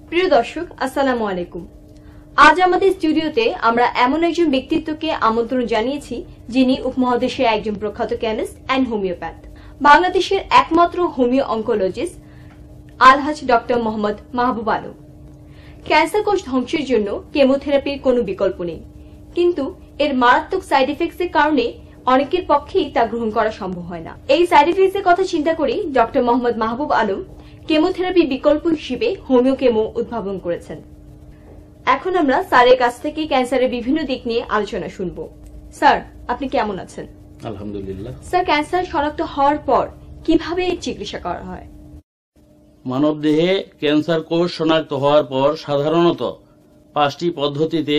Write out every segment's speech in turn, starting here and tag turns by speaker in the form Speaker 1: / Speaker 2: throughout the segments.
Speaker 1: প্রিয় দর্শক, আসসালামু আলাইকুম। আজ আমাদের স্টুডিওতে আমরা এমন একজন ব্যক্তিত্বকে আমন্ত্রণ জানিয়েছি যিনি উপমহাদেশের একজন প্রখ্যাত কেমিস্ট অ্যান্ড হোমিওপ্যাথ, বাংলাদেশের একমাত্র হোমিও অঙ্কোলজিস্ট আলহাজ ডক্টর মোহাম্মদ মাহবুব আলম। ক্যান্সার কোষ ধ্বংসের জন্য কেমোথেরাপির কোনো বিকল্প নেই, কিন্তু এর মারাত্মক সাইড ইফেক্টস এর কারণে অনেকের পক্ষেই তা গ্রহণ করা সম্ভব হয় না। এই সাইড ইফেক্টস এর কথা চিন্তা করে ডক্টর মোহাম্মদ মাহবুব আলম কেমোথেরাপি বিকল্প হিসেবে হোমিও কেমো উদ্ভাবন করেছেন। এখন আমরা স্যারের কাছ থেকে ক্যান্সারের বিভিন্ন দিক নিয়ে আলোচনা শুনবো। স্যার, আপনি কেমন আছেন?
Speaker 2: আলহামদুলিল্লাহ।
Speaker 1: স্যার, ক্যান্সার শনাক্ত হওয়ার পর কিভাবে এর চিকিৎসা করা হয়?
Speaker 2: মানবদেহে ক্যান্সার কোষ শনাক্ত হওয়ার পর সাধারণত 5টি পদ্ধতিতে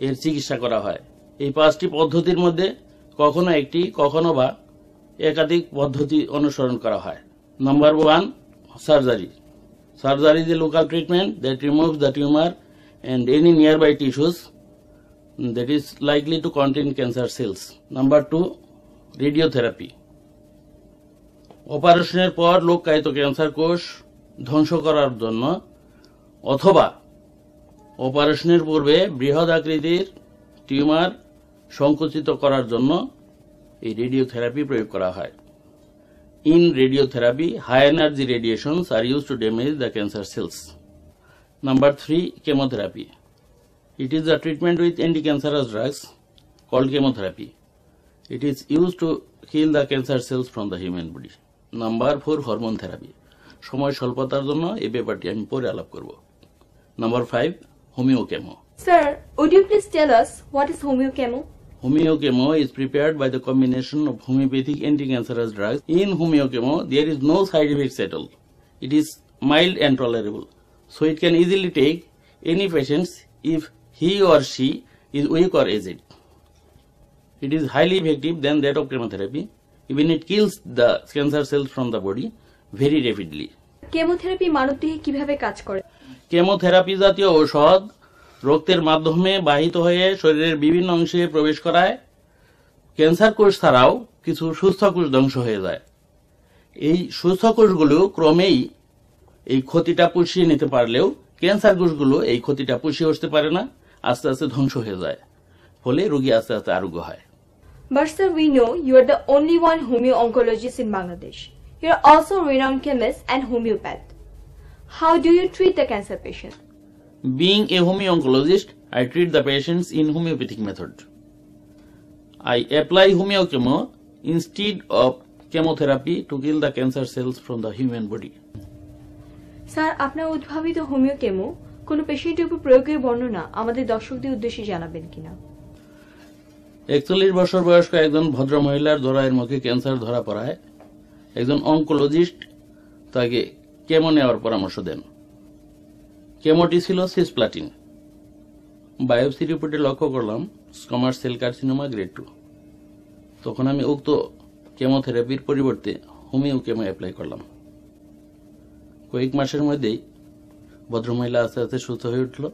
Speaker 2: এর চিকিৎসা করা হয়। এই 5টি পদ্ধতির মধ্যে কখনো একটি, কখনো বা একাধিক পদ্ধতি অনুসরণ করা হয়। Number 1, surgery. Surgery is a local treatment that removes the tumor and any nearby tissues that is likely to contain cancer cells. Number 2, radiotherapy. অপারেশনের পর লোককায়িত ক্যান্সার কোষ ধ্বংস করার জন্য অথবা অপারেশনের পূর্বে বৃহৎ আকৃতির টিউমার সংকুচিত করার জন্য এই রেডিওথেরাপি প্রয়োগ করা হয়। In radiotherapy, high energy radiations are used to damage the cancer cells. Number 3, chemotherapy. It is a treatment with anti-cancerous drugs called chemotherapy. It is used to kill the cancer cells from the human body. Number 4, hormone therapy. সময় স্বল্পতার জন্য এই ব্যাপারটি আমি পরে আলাপ করব। Number 5, homeochemo.
Speaker 1: Sir, would you please tell us what is homeochemo?
Speaker 2: Homeochemo is prepared by the combination of homeopathic anti-cancerous drugs. In homeochemo, there is no side effects at all. It is mild and tolerable, so it can easily take any patients if he or she is weak or aged. It is highly effective than that of chemotherapy. Even it kills the cancer cells from the body very rapidly.
Speaker 1: Chemotherapy মানবদেহে কিভাবে কাজ করে?
Speaker 2: Chemotherapy জাতীয় ঔষধ রক্তের মাধ্যমে বাহিত হয়ে শরীরের বিভিন্ন অংশে প্রবেশ করায় ক্যান্সার কোষ ছাড়াও কিছু সুস্থ কোষ ধ্বংস হয়ে যায়। এই সুস্থ কোষগুলো ক্রমেই এই ক্ষতিটা পুষিয়ে নিতে পারলেও ক্যান্সার কোষগুলো এই ক্ষতিটা পুষিয়ে উঠতে পারে না, আস্তে আস্তে ধ্বংস হয়ে যায়, ফলে রোগী আস্তে আস্তে আরোগ্য হয়।
Speaker 1: But sir, we know you are the only one homeo-oncologist in Bangladesh. You are also a renowned chemist and homeopath. How do you treat the cancer patient?
Speaker 2: Being a homeo-oncologist, I treat the patients in homeopathic method. I apply homeochemo instead of chemotherapy to kill the cancer cells from the human body.
Speaker 1: Sir, আপনার উদ্ভাবিত homeo chemo কোন পেশেন্টের উপর প্রয়োগের বর্ণনা আমাদের দর্শকদের উদ্দেশ্যে জানাবেন কিনা?
Speaker 2: 41 বছর বয়স্ক একজন ভদ্র মহিলার জরায়ের মুখে ক্যান্সার ধরা পড়ায় একজন অঙ্কোলজিস্ট তাকে কেমো নেওয়ার পরামর্শ দেন। কেমোটি ছিল সিসপ্লাটিন। বায়োপসি রিপোর্টে লক্ষ্য করলাম স্কোমাস সেল কার্সিনোমা গ্রেড 2। তখন আমি উক্ত কেমোথেরাপির পরিবর্তে হোমিও কেমো অ্যাপ্লাই করলাম। কয়েক মাসের মধ্যেই ভদ্রমহিলা আস্তে আস্তে সুস্থ হয়ে উঠল।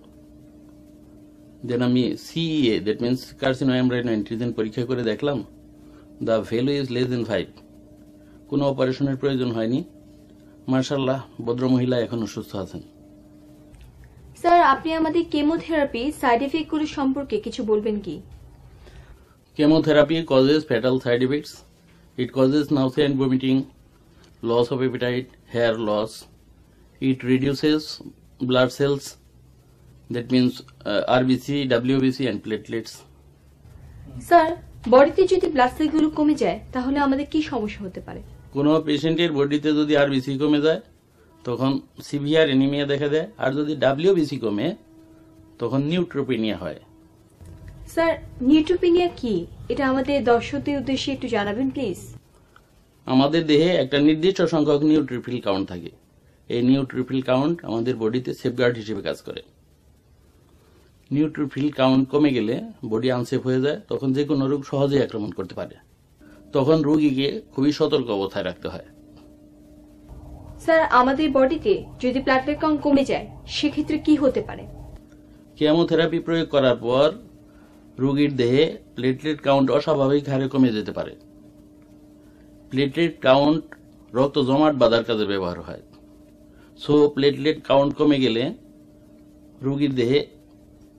Speaker 2: দেন আমি CEA, that means carcinoembryonic antigen পরীক্ষা করে দেখলাম the value is less than 5। কোনো অপারেশনের প্রয়োজন হয়নি। মাশাআল্লাহ, ভদ্রমহিলা এখনো সুস্থ আছেন।
Speaker 1: স্যার, আপনি আমাদের কেমোথেরাপি সাইড ইফেক্টগুলো সম্পর্কে কিছু বলবেন কি?
Speaker 2: Chemotherapy causes fatal side effects. It causes nausea and vomiting, loss of appetite, hair loss. It reduces blood cells, that means RBC, WBC and platelets.
Speaker 1: Sir, বডিতে যদি ব্লাড সেলগুলো কমে যায় তাহলে আমাদের কি সমস্যা হতে পারে?
Speaker 2: কোনো পেশেন্টের বডিতে যদি আরবিসি কমে যায় তখন সিভিয়ার অ্যানিমিয়া দেখা দেয়, আর যদি WBC কমে তখন নিউট্রোপেনিয়া হয়।
Speaker 1: স্যার, নিউট্রোপেনিয়া কি? এটা আমাদের দর্শকদের উদ্দেশ্যে একটু জানাবেন প্লিজ।
Speaker 2: আমাদের দেহে একটা নির্দিষ্ট সংখ্যক নিউট্রোফিল কাউন্ট থাকে। এই নিউট্রোফিল কাউন্ট আমাদের বডিতে সেফগার্ড হিসেবে কাজ করে। নিউট্রোফিল কাউন্ট কমে গেলে বডি আনসেফ হয়ে যায়, তখন যে কোনো রোগ সহজেই আক্রমণ করতে পারে। তখন রোগীকে খুবই সতর্ক অবস্থায় রাখতে হয়।
Speaker 1: স্যার, আমাদের বডিতে যদি প্লেটলেট কাউন্ট কমে যায় সেক্ষেত্রে কি হতে পারে?
Speaker 2: কেমোথেরাপি প্রয়োগ করার পর রোগীর দেহে প্লেটলেট কাউন্ট অস্বাভাবিক হারে কমে যেতে পারে। প্লেটলেট কাউন্ট রক্ত জমাট বাঁধার কাজে ব্যবহার হয়। সো প্লেটলেট কাউন্ট কমে গেলে রোগীর দেহে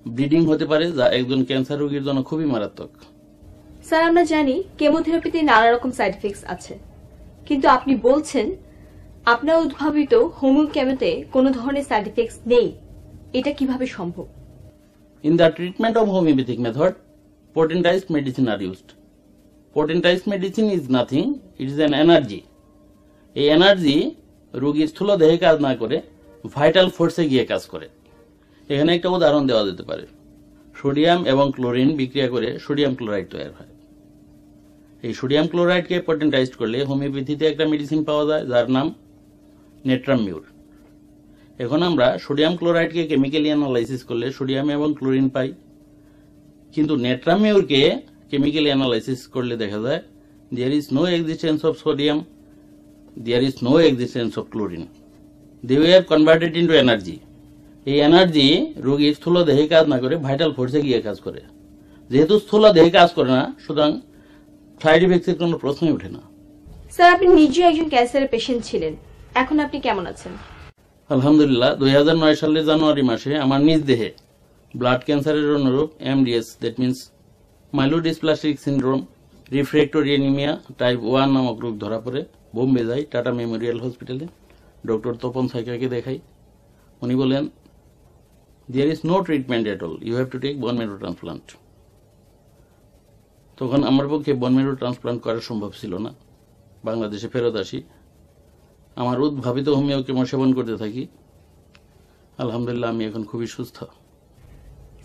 Speaker 2: ব্লিডিং হতে পারে, যা একজন ক্যান্সার রোগীর জন্য খুবই মারাত্মক।
Speaker 1: স্যার, আমরা জানি কেমোথেরাপিতে নানা রকম সাইড ইফেক্টস আছে, কিন্তু আপনি বলছেন আপনার উদ্ভাবিত হোমিও কেমোতে কোনো ধরনের সাইড ইফেক্টস নেই। এটা কিভাবে সম্ভব?
Speaker 2: In the treatment of homeopathic method, potentized medicine are used. Potentized medicine is nothing, it is an energy. এই এনার্জি রোগীর স্থূল দেহে কাজ না করে ভাইটাল ফোর্সে গিয়ে কাজ করে। এখানে একটা উদাহরণ দেওয়া যেতে পারে। সোডিয়াম এবং ক্লোরিন বিক্রিয়া করে সোডিয়াম ক্লোরাইড তৈরি হয়। এই সোডিয়াম ক্লোরাইডকে পটেন্টাইজড করলে হোমিওপ্যাথিতে একটা মেডিসিন পাওয়া যায় যার নাম নেট্রামিউর। এখন আমরা সোডিয়াম ক্লোরাইডকে কেমিক্যালি অ্যানালাইসিস করলে সোডিয়াম এবং ক্লোরিন পাই, কিন্তু নেট্রামিউরকে কেমিক্যালি অ্যানালাইসিস করলে দেখা যায় there is no existence of sodium, there is no existence of chlorine, they were converted into energy. এই এনার্জি রোগীর স্থূল দেহে কাজ না করে ভাইটাল ফোর্সে গিয়ে কাজ করে। যেহেতু স্থূল দেহে কাজ করে না, সুতরাং সাইড ইফেক্টসের কোনো প্রশ্নই ওঠে না।
Speaker 1: স্যার, আপনি নিজে একজন ক্যান্সারের পেশেন্ট ছিলেন, এখন আপনি কেমন আছেন?
Speaker 2: আলহামদুলিল্লাহ, 2009 সালের জানুয়ারি মাসে আমার নিজ দেহে ব্লাড ক্যান্সারের অনুরূপ MDS, that means myelodysplastic syndrome refractory anaemia type 1 নামক রোগ ধরা পড়ে। বোম্বে যাই, টাটা মেমোরিয়াল হসপিটালে ডক্টর তপন সাইকাকে দেখাই। উনি বলেন there is no treatment at all, you have to take bone marrow transplant. তখন আমার পক্ষে বোন ম্যারো ট্রান্সপ্লান্ট করা সম্ভব ছিল না। বাংলাদেশে ফেরত আসি, আমার উদ্ভাবিত হোমিও কেমো সেবন করতে থাকি। আলহামদুলিল্লাহ, আমি এখন খুবই সুস্থ।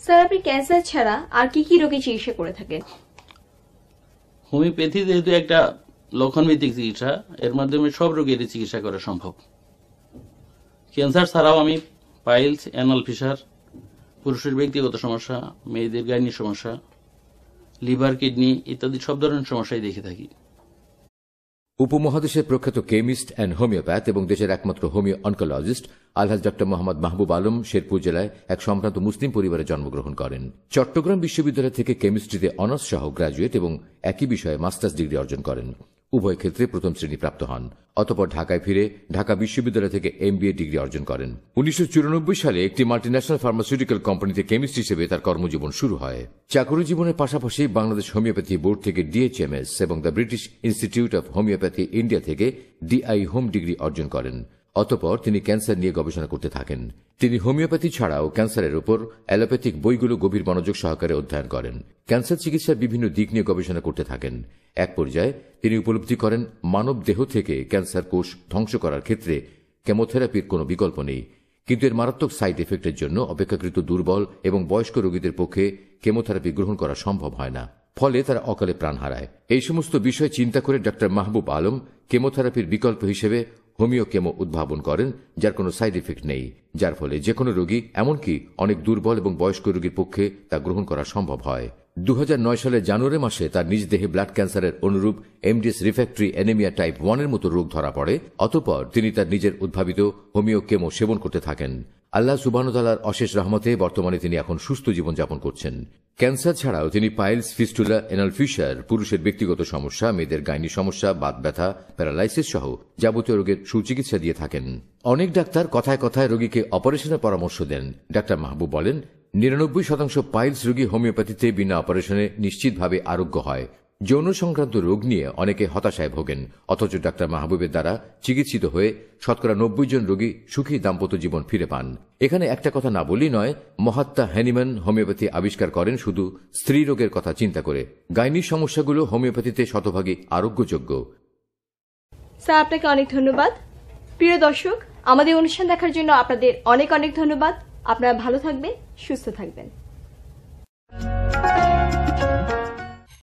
Speaker 1: স্যার, আপনি ক্যান্সার ছাড়া আর কি কি রোগী চিকিৎসা করে থাকেন?
Speaker 2: হোমিওপ্যাথি যেহেতু একটা লক্ষণভিত্তিক চিকিৎসা, এর মাধ্যমে সব রোগেরই চিকিৎসা করা সম্ভব। ক্যান্সার ছাড়াও আমি পাইলস, অ্যানাল ফিসার, পুরুষের ব্যক্তিগত সমস্যা, মেয়েদের গাইনি সমস্যা, লিভার, কিডনি ইত্যাদি সব ধরনের সমস্যাই দেখে থাকি।
Speaker 3: উপমহাদেশের প্রখ্যাত কেমিস্ট অ্যান্ড হোমিওপ্যাথ এবং দেশের একমাত্র হোমিও অনকোলজিস্ট আলহাজ ডক্টর মোহাম্মদ মাহবুব আলম শেরপুর জেলায় এক সম্ভ্রান্ত মুসলিম পরিবারে জন্মগ্রহণ করেন। চট্টগ্রাম বিশ্ববিদ্যালয় থেকে কেমিস্ট্রিতে অনার্স সহ গ্রাজুয়েট এবং একই বিষয়ে মাস্টার্স ডিগ্রি অর্জন করেন। উভয় ক্ষেত্রে প্রথম শ্রেণী প্রাপ্ত হন। অতঃপর ঢাকায় ফিরে ঢাকা বিশ্ববিদ্যালয় থেকে MBA ডিগ্রি অর্জন করেন। 1994 সালে একটি মাল্টিন্যাশনাল ফার্মাসিউটিক্যাল কোম্পানিতে কেমিস্ট হিসেবে তার কর্মজীবন শুরু হয়। চাকরি জীবনের পাশাপাশি বাংলাদেশ হোমিওপ্যাথি বোর্ড থেকে DHMS এবং the British institute of homeopathy India থেকে DI হোম ডিগ্রি অর্জন করেন। অতঃপর তিনি ক্যান্সার নিয়ে গবেষণা করতে থাকেন। তিনি হোমিওপ্যাথি ছাড়াও ক্যান্সারের উপর অ্যালোপ্যাথিক বইগুলো গভীর মনোযোগ সহকারে অধ্যয়ন করেন। ক্যান্সার চিকিৎসার বিভিন্ন দিক নিয়ে গবেষণা করতে থাকেন। এক পর্যায়ে তিনি উপলব্ধি করেন মানব দেহ থেকে ক্যান্সার কোষ ধ্বংস করার ক্ষেত্রে কেমোথেরাপির কোনো বিকল্প নেই, কিন্তু এর মারাত্মক সাইড এফেক্টের জন্য অপেক্ষাকৃত দুর্বল এবং বয়স্ক রোগীদের পক্ষে কেমোথেরাপি গ্রহণ করা সম্ভব হয় না। ফলে তারা অকালে প্রাণ হারায়। এই সমস্ত বিষয় চিন্তা করে ডক্টর মাহবুব আলম কেমোথেরাপির বিকল্প হিসেবে হোমিও কেমো উদ্ভাবন করেন, যার কোনো সাইড এফেক্ট নেই, যার ফলে যে কোনো রোগী, এমনকি অনেক দুর্বল এবং বয়স্ক রোগীর পক্ষে তা গ্রহণ করা সম্ভব হয়। 2009 সালের জানুয়ারি মাসে তার নিজ দেহে ব্লাড ক্যান্সারের অনুরূপ MDS রিফ্র্যাক্টরি অ্যানিমিয়া টাইপ 1 এর মতো রোগ ধরা পড়ে। অতঃপর তিনি তার নিজের উদ্ভাবিত হোমিও কেমো সেবন করতে থাকেন। আল্লাহ সুবহানাহু ওয়া তাআলার অশেষ রহমতে বর্তমানে তিনি এখন সুস্থ জীবনযাপন করছেন। ক্যান্সার ছাড়াও তিনি পাইলস, ফিস্টুলা, এনাল ফিসার, পুরুষের ব্যক্তিগত সমস্যা, মেয়েদের গাইনি সমস্যা, বাত ব্যথা, প্যারালাইসিস সহ যাবতীয় রোগের সুচিকিৎসা দিয়ে থাকেন। অনেক ডাক্তার কথায় কথায় রোগীকে অপারেশনের পরামর্শ দেন। ডাক্তার মাহবুব বলেন 99% পাইলস রোগী হোমিওপ্যাথিতে বিনা অপারেশনে নিশ্চিতভাবে আরোগ্য হয়। যৌন সংক্রান্ত রোগ নিয়ে অনেকে হতাশায় ভোগেন, অথচ ডাক্তার মাহবুবের দ্বারা চিকিৎসিত হয়ে শতকরা 90 জন রোগী সুখী দাম্পত্য জীবন ফিরে পান। এখানে একটা কথা না বললেই নয়, মহাত্মা হ্যানিম্যান হোমিওপ্যাথি আবিষ্কার করেন শুধু স্ত্রী রোগের কথা চিন্তা করে। গাইনির সমস্যাগুলো হোমিওপ্যাথিতে শতভাগী আরোগ্যযোগ্য।
Speaker 1: স্যার, আপনাকে অনেক ধন্যবাদ। প্রিয় দর্শক, আমাদের অনুষ্ঠান দেখার জন্য আপনাদের অনেক অনেক ধন্যবাদ। আপনারা ভালো থাকবেন, সুস্থ থাকবেন।